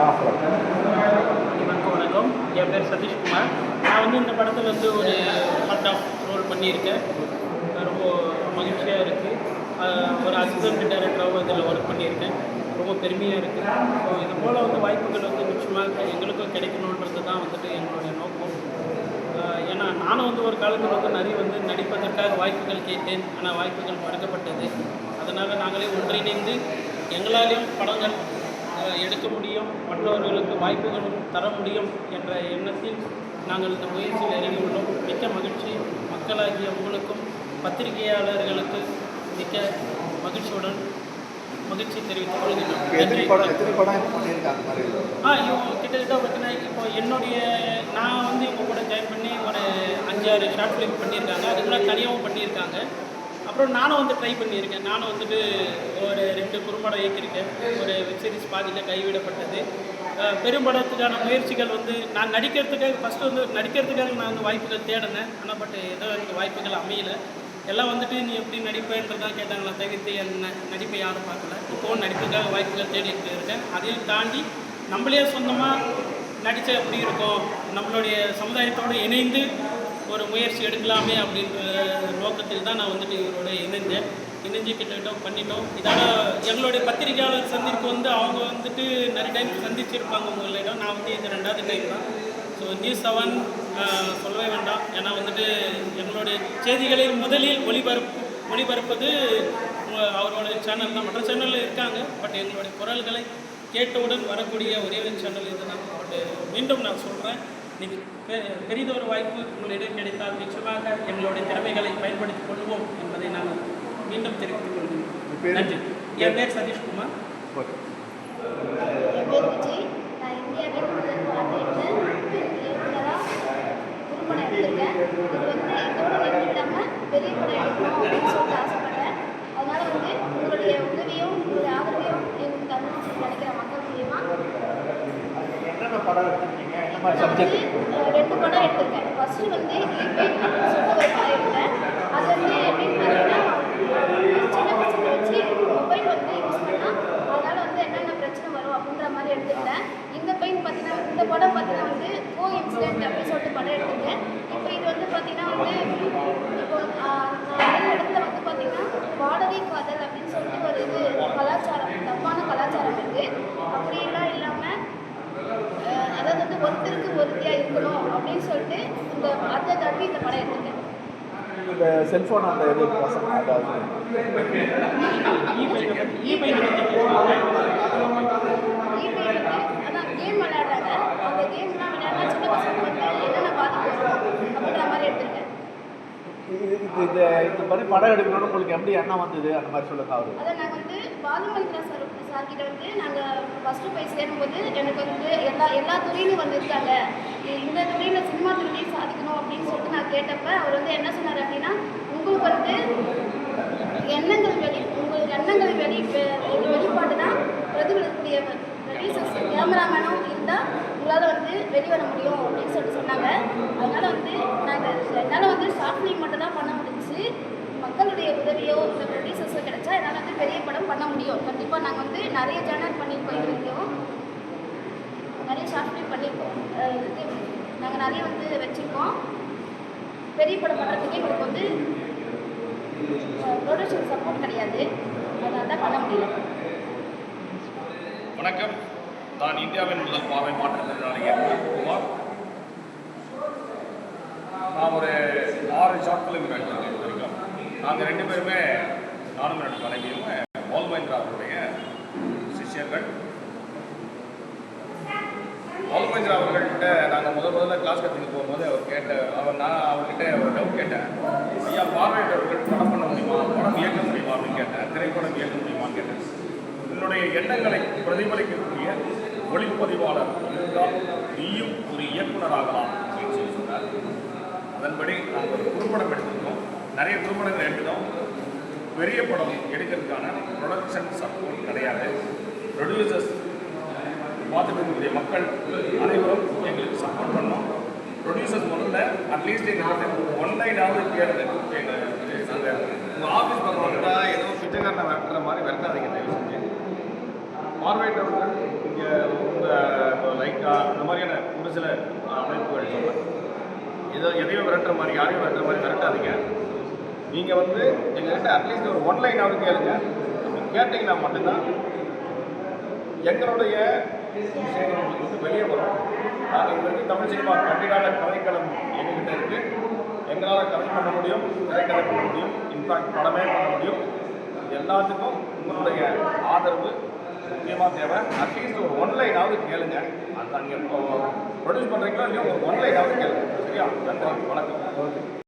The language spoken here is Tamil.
வணக்கம். என் பேர் சதீஷ்குமார். நான் வந்து இந்த படத்தில் வந்து ஒரு பார்ட் ஆஃப் ரோல் பண்ணியிருக்கேன். ரொம்ப மகிழ்ச்சியாக இருக்குது. ஒரு அசிஸ்டன்ட் டைரக்டராகவும் இதில் ஒர்க் பண்ணியிருக்கேன். ரொம்ப பெருமையாக இருக்குது. ஸோ இது போல் வந்து வாய்ப்புகள் வந்து நிச்சயமாக எங்களுக்கும் கிடைக்கணுன்றது தான் வந்துட்டு எங்களுடைய நோக்கம். ஏன்னா நானும் வந்து ஒரு காலத்தில் வந்து நிறைய வந்து நடிப்பதற்காக வாய்ப்புகள் கேட்டேன். ஆனால் வாய்ப்புகள் மறுக்கப்பட்டது. அதனால் நாங்களே ஒன்றிணைந்து எங்களாலேயும் படங்கள் எடுக்க முடியும், மற்றவர்களுக்கு வாய்ப்புகளும் தர முடியும் என்ற எண்ணத்தில் நாங்கள் இந்த முயற்சியில் இறங்கியுள்ளோம். மிக்க மகிழ்ச்சி. மக்களாகிய உங்களுக்கும் பத்திரிகையாளர்களுக்கு மிக்க மகிழ்ச்சியுடன் மகிழ்ச்சி தெரிவித்துக் கொள்கிறோம். கிட்டத்தட்ட பார்த்தீங்கன்னா இப்போ என்னுடைய நான் வந்து இப்போ கூட ஜாயின் பண்ணி ஒரு 5-6 ஷார்ட் ஃபிலிம் பண்ணியிருக்காங்க. அதுக்குலாம் தனியாகவும் பண்ணியிருக்காங்க. அப்புறம் நானும் வந்து ட்ரை பண்ணியிருக்கேன். நானும் வந்துட்டு ஒரு 2 குறும்படம் இயக்கியிருக்கேன். ஒரு வெப்சீரிஸ் பாதியில் கைவிடப்பட்டது. பெரும்படத்துக்கான முயற்சிகள் வந்து நான் நடிக்கிறதுக்காக ஃபஸ்ட்டு வந்து நடிக்கிறதுக்காக நான் வந்து வாய்ப்புகள் தேடினேன். ஆனால் ஏதோ எனக்கு வாய்ப்புகள் அமையலை. எல்லாம் வந்துட்டு நீ எப்படி நடிப்பேன்றது தான் கேட்டாங்களா தவிர்த்து என் நடிப்பை யாரும் பார்க்கல. இப்போவும் நடிப்புக்காக வாய்ப்புகள் தேடிட்டு இருக்கேன். அதையும் தாண்டி நம்மளே சொந்தமாக நடித்தா எப்படி இருக்கும், நம்மளுடைய சமுதாயத்தோடு இணைந்து ஒரு முயற்சி எடுக்கலாமே அப்படின்ற நோக்கத்தில் தான் நான் வந்துட்டு இவரோட இணைஞ்சு கிட்டத்தட்ட பண்ணிட்டோம். இதோட எங்களுடைய பத்திரிகையாளர் சந்திப்பு வந்து அவங்க வந்துட்டு நிறைய டைம் சந்திச்சிருப்பாங்க உங்களிடம். நான் வந்து இது 2வது டைம் தான். ஸோ நியூஸ் 7 சொல்லவே வேண்டாம். ஏன்னா வந்துட்டு எங்களுடைய செய்திகளில் முதலில் ஒளிபரப்பது அவரோட சேனல் தான். மற்ற சேனலில் இருக்காங்க. பட் எங்களுடைய குரல்களை கேட்டவுடன் வரக்கூடிய ஒரே ஒரு சேனல் இது தான். பட் மீண்டும் நான் சொல்கிறேன், நீங்கள் பெரிதொரு வாய்ப்பு உங்களிடம் கிடைத்தால் நிச்சயமாக எங்களுடைய திறமைகளை பயன்படுத்திக் கொள்வோம் என்பதை நான் மீண்டும் தெரிவித்துக் கொள்கிறேன். நன்றி. என் பேர் சதீஷ்குமார். என் பேர் விஜய். நான் இந்தியாவில் முதல் குறும்படம் எடுத்திருக்கேன். இது வந்து இதோட நின்றுடாமல் பெரிய படம் எடுக்கணும் அப்படின்னு சொல்லிட்டு ஆசைப்பட்டேன். அதனால் வந்து உங்களுடைய உதவியும் உங்களுடைய ஆதரவையும் எங்களுக்கு தரணும்னு சொல்லி நினைக்கிற மக்கள் மூலியமாக படம் எடுத்துருக்கீங்க? 2 படம் எடுத்திருக்கேன். ஃபஸ்ட்டு வந்து சொல்லிட்டு ஒரு படம் எடுத்தேன். அது வந்து எப்படின்னு பார்த்தீங்கன்னா சின்ன பசங்க வச்சு மொபைல் வந்து யூஸ் பண்ணால் அதனால் வந்து என்னென்ன பிரச்சனை வரும் அப்படின்ற மாதிரி எடுத்துக்கிட்டேன். இந்த படம் பார்த்தீங்கன்னா வந்து கோ இன்சிடென்ட் அப்படின்னு சொல்லிட்டு படம் எடுத்திருக்கேன். இப்போ இது வந்து பார்த்தீங்கன்னா வந்து இப்போ நிறைய இடத்துல வந்து பார்த்தீங்கன்னா பாடலை காதல் அப்படின்னு சொல்லிட்டு ஒரு இது கலாச்சாரம், தப்பான கலாச்சாரம் இருக்குது. அப்படியெல்லாம் இல்லாமல் அதாவது வந்து ஒருத்தருக்கு ஒருத்தியாக இருக்கணும் அப்படின்னு சொல்லிட்டு அதை தாண்டி இந்த படம் எடுத்துருக்கேன். இந்த செல்ஃபோன் அந்த இது பசங்க அதாவது அதான் கேம் விளையாடுறாங்க. அந்த கேம்லாம் விளையாடுறா சின்ன பசங்க வந்து என்னென்ன பாதிப்பு அப்படின்ற மாதிரி எடுத்துருக்கேன். இந்த மாதிரி படம் எடுக்கணும்னு உங்களுக்கு எப்படி எண்ணம் வந்தது அந்த மாதிரி சொல்லுங்க. அதை நாங்கள் வந்து பாலுமந்திரா சார்கிட்ட வந்து நாங்கள் ஃபஸ்ட்டு போய் சேரும்போது எனக்கு வந்து எல்லா துறையிலும் வந்து இருக்காங்க, இந்த துறையில் சினிமா துறையிலையும் சாதிக்கணும் அப்படின்னு சொல்லிட்டு நான் கேட்டப்ப அவர் வந்து என்ன சொன்னார் அப்படின்னா, உங்களுக்கு வந்து உங்களுக்கு எண்ணங்கள் வெளிப்பாடு தான் பிரதிபலிக்கக்கூடிய ப்ரொடியூசர்ஸ் கேமராமேனும் இருந்தால் உங்களால் வந்து வெளிவர முடியும் அப்படின்னு சொல்லிட்டு சொன்னாங்க. அதனால் வந்து என்னால் வந்து ஷார்ட் ஃபிலிம் மட்டும் தான் பண்ண முடிஞ்சிச்சு. மக்களுடைய உதவியோ இல்லை ப்ரொடியூசர்ஸோ கிடைச்சா என்னால் வந்து பெரிய படம் பண்ண முடியும். கண்டிப்பாக நாங்கள் வந்து நிறைய சேனல் பண்ணியிருக்கோம். இதுலையும் நிறைய ஷார்ட் ஃபிலிம் பண்ணியிருக்கோம். நாங்கள் நிறைய வந்து வச்சுருக்கோம். பெரிய படம் பண்ணுறதுக்கே எங்களுக்கு வந்து ப்ரொடியூசர் சப்போர்ட் கிடையாது. அதனால தான் பண்ண முடியல. வணக்கம். நான் இந்தியாவின் முதல் பார்வை மாற்றுத்திறனாளி குமார். நான் ஒரு 6 ஷார்ட் ஃபிலிம் எடுத்திருக்கோம். நாங்கள் 2 பேருமே நானும் என்னோட மனைவியும் பாலுமந்திரா அவருடைய சிஷ்யர்கள். பாலுமந்திரா அவர்கள்ட்ட நாங்கள் முதல்ல கிளாஸ் கற்றுக்க போகும்போது நான் அவர்கிட்ட ஒரு டவுட் கேட்டேன். ஐயா, பார்வையிட்டவர்கள் படம் பண்ண முடியுமா, படம் இயக்க முடியுமா அப்படின்னு கேட்டேன். திரைப்படம் இயக்க முடியுமான்னு கேட்டேன். என்னுடைய எண்ணங்களை பிரதிபலிக்கக்கூடிய ஒளிப்பதிவாளர் இருந்தால் நீயும் ஒரு இயக்குனராகலாம் அப்படின்னு சொல்லி சொன்னார். அதன்படி நாங்கள் ஒரு குறும்படம் எடுத்திருக்கோம். நிறைய குறும்படங்கள் எடுத்தோம். பெரிய படம் எடுக்கிறதுக்கான ப்ரொடக்ஷன் சப்போர்ட் கிடையாது. ப்ரொடியூசர்ஸ் பார்த்துட்டு இருக்கக்கூடிய மக்கள் அனைவரும் எங்களுக்கு சப்போர்ட் பண்ணோம். ப்ரொடியூசர்ஸ் முதல்ல அட்லீஸ்ட் எங்களுக்கு ஒன்லைனாவது கேளுங்க. நாங்கள் உங்கள் ஆஃபீஸ் பக்கம் வந்தால் ஏதோ பிச்சைக்காரனை விரட்டுற மாதிரி விரட்டாதீங்க தயவு செஞ்சு. பார்வையிட்டவர்கள் இங்கே உங்கள் எதையும் விரட்டுற மாதிரி யாரையும் விரட்டுற மாதிரி விரட்டாதீங்க. நீங்கள் வந்து எங்கள்கிட்ட அட்லீஸ்ட் ஒரு ஒன்லைனாவது கேளுங்க. அப்படி கேட்டிங்கன்னா மட்டும்தான் எங்களுடைய விஷயங்கள் உங்களுக்கு வந்து வெளியே வரும். நாங்கள் இது வரைக்கும் தமிழ் சினிமா கண்டிப்பான கதைக்களம் எங்ககிட்ட இருக்குது. எங்களால் கதை பண்ண முடியும், திரைக்கதை பண்ண முடியும், இன்ஃபேக்ட் படமே பண்ண முடியும். எல்லாத்துக்கும் உங்களுடைய ஆதரவு முக்கியமாக தேவை. அட்லீஸ்ட் ஒரு ஒன்லைனாவது கேளுங்க. அது நீங்கள் இப்போ ப்ரொடியூஸ் பண்ணுறீங்களோ இல்லையோ ஒரு ஒன்லைனாவது கேளுங்க. சரியா? நன்றி, வணக்கம்.